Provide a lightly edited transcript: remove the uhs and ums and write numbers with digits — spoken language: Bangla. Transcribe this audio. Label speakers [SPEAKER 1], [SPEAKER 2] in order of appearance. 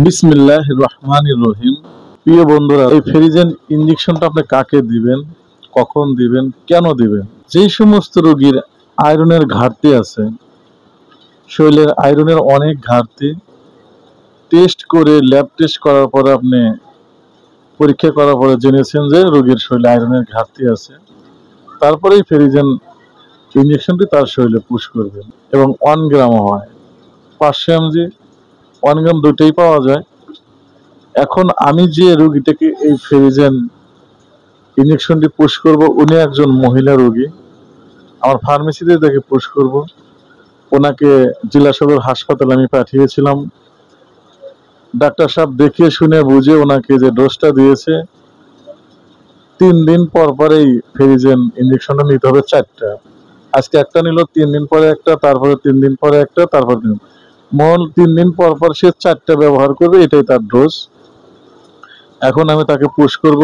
[SPEAKER 1] বিসমিল্লাহির রহমানির রহিম। প্রিয় বন্ধুরা, এই ফেরিজেন ইনজেকশনটা আপনি কাকে দিবেন, কখন দিবেন, কেন দিবেন? যেই সমস্ত রোগীর আয়রনের ঘাটতি আছে, শরীরের আয়রনের অনেক ঘাটতি, টেস্ট করে ল্যাব টেস্ট করার পরে আপনি পরীক্ষা করার পরে জেনেছেন যে রোগীর শরীরে আয়রনের ঘাটতি আছে, তারপরেই ফেরিজেন ইনজেকশনটি তার শরীরে পুশ করবেন। এবং 1 গ্রামও হয়, 500 mg, 1 গ্রাম দুইটাই পাওয়া যায়। এখন আমি যে রোগীটাকে এই ফেরিজেন ইনজেকশনটি পুশ করব, উনি একজন মহিলা রোগী। আমার ফার্মেসিতে তাকে পুশ করব। ওনাকে জেলা সদর হাসপাতালে আমি পাঠিয়েছিলাম। ডাক্তার সাহেব দেখে শুনে বুঝে ওনাকে যে ডোজটা দিয়েছে, 3 দিন পর পর এই ফেরিজেন ইনজেকশনটা নিতে হবে 4টা। আজকে একটা নিল, 3 দিন পরে একটা, তারপরে 3 দিন পরে একটা, তারপর মোট 3 দিন পর পর সে 4টা ব্যবহার করবে, এটাই তার ডোজ। এখন আমি তাকে পুশ করব।